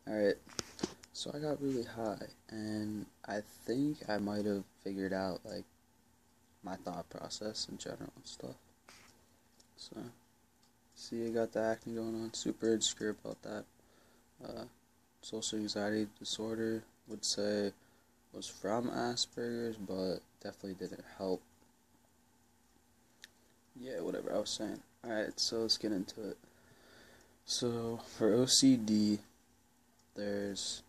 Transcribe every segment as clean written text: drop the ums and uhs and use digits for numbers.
Alright, so I got really high, and I think I might have figured out, like, my thought process in general and stuff. So, see, I got the acne going on, super insecure about that. Social anxiety disorder, would say, was from Asperger's, but definitely didn't help. Yeah, whatever I was saying. Alright, so let's get into it. So, for OCD, there's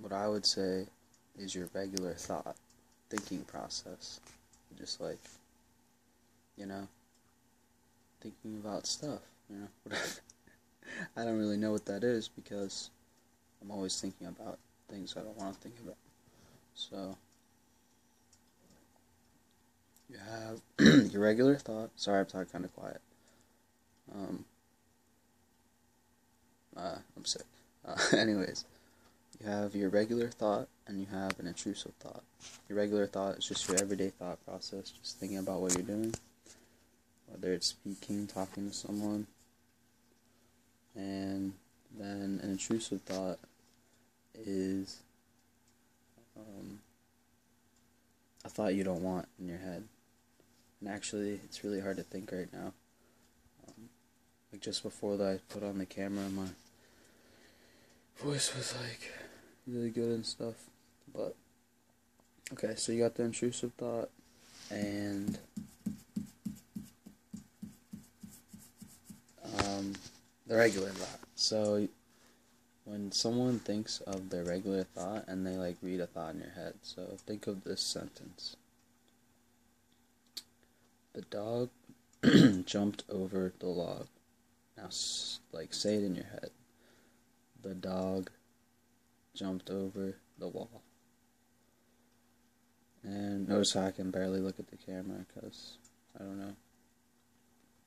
what I would say is your regular thought, thinking process. Just like, you know, thinking about stuff, I don't really know what that is because I'm always thinking about things I don't want to think about. So, you have your regular thought. Sorry, I'm talking kind of quiet. I'm sick. Anyways, you have your regular thought and you have an intrusive thought. Your regular thought is just your everyday thought process, just thinking about what you're doing, whether it's speaking, talking to someone. And then an intrusive thought is a thought you don't want in your head. And actually, it's really hard to think right now. Like just before that, I put on the camera, my voice was like really good and stuff. But okay, so you got the intrusive thought and the regular thought. So when someone thinks of their regular thought and they like read a thought in your head, so think of this sentence: the dog jumped over the log. Now, like, say it in your head. The dog jumped over the wall. And notice how I can barely look at the camera because, I don't know,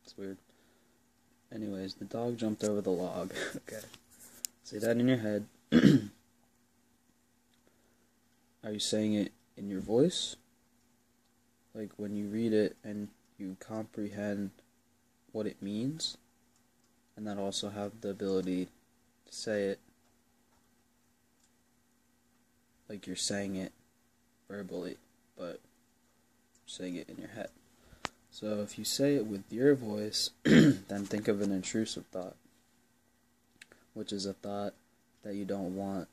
it's weird. Anyways, the dog jumped over the log. Okay. Say that in your head. Are you saying it in your voice? Like when you read it and you comprehend what it means? And then also have the ability to say it like you're saying it verbally, but saying it in your head. So if you say it with your voice, then think of an intrusive thought, which is a thought that you don't want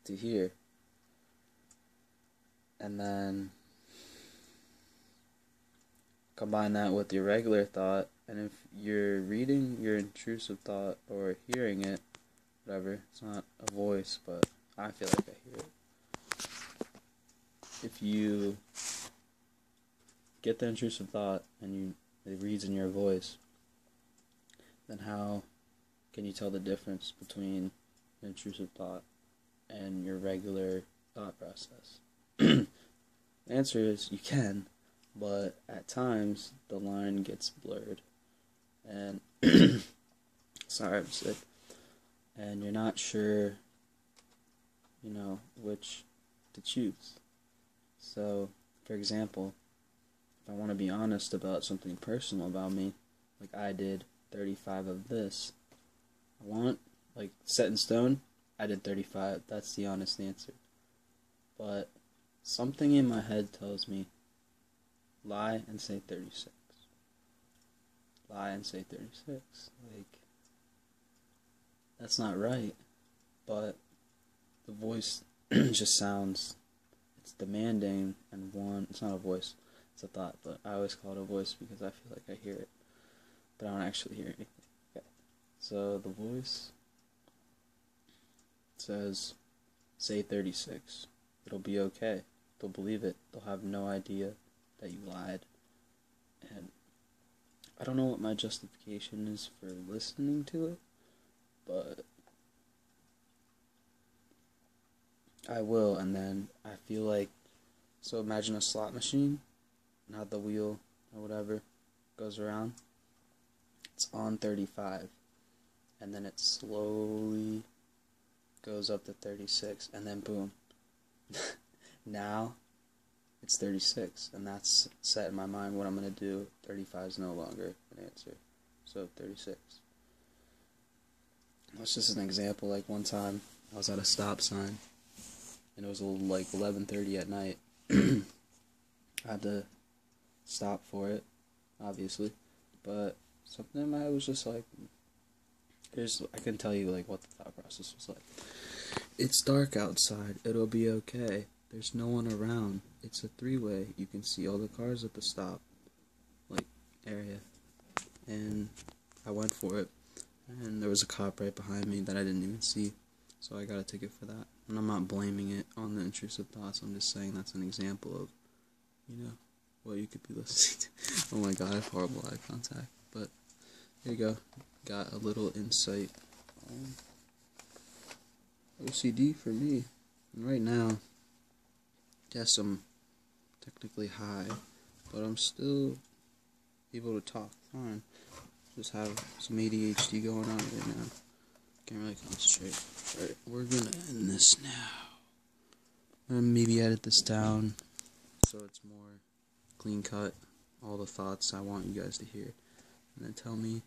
to hear. And then combine that with your regular thought, and if you're reading your intrusive thought or hearing it, whatever, it's not a voice, but I feel like I hear it. If you get the intrusive thought and it reads in your voice, then how can you tell the difference between an intrusive thought and your regular thought process? The answer is you can, but at times the line gets blurred, and sorry, I'm sick, and you're not sure, which to choose. So, for example, if I want to be honest about something personal about me, like I did 35 of this, I want, like, set in stone, I did 35, that's the honest answer. But something in my head tells me, lie and say 36. Lie and say 36. Like, that's not right. But the voice just sounds, it's demanding, and it's not a voice, it's a thought, but I always call it a voice because I feel like I hear it, but I don't actually hear anything. Okay. So the voice says, say 36. It'll be okay. They'll believe it. They'll have no idea that you lied. And I don't know what my justification is for listening to it, but I will. And then I feel like, so imagine a slot machine and how the wheel or whatever goes around. It's on 35, and then it slowly goes up to 36, and then boom. Now it's 36, and that's set in my mind what I'm going to do. 35 is no longer an answer, so 36. That's just an example. Like one time, I was at a stop sign, and it was like 11:30 at night. I had to stop for it, obviously, but something in my head was just like, I can tell you like what the thought process was like. It's dark outside. It'll be okay. There's no one around. It's a three-way. You can see all the cars at the stop, like, area. And I went for it. And there was a cop right behind me that I didn't even see. So I got a ticket for that. And I'm not blaming it on the intrusive thoughts. I'm just saying that's an example of, what you could be listening to. Oh my god, I have horrible eye contact. But, there you go. Got a little insight on OCD for me. And right now, yes, I'm technically high, but I'm still able to talk fine. Just have some ADHD going on right now. Can't really concentrate. Alright, we're gonna end this now. I'm gonna maybe edit this down so it's more clean cut. All the thoughts I want you guys to hear. And then tell me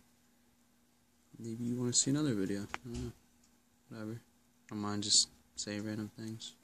maybe you want to see another video. I don't know. Whatever. I don't mind just saying random things.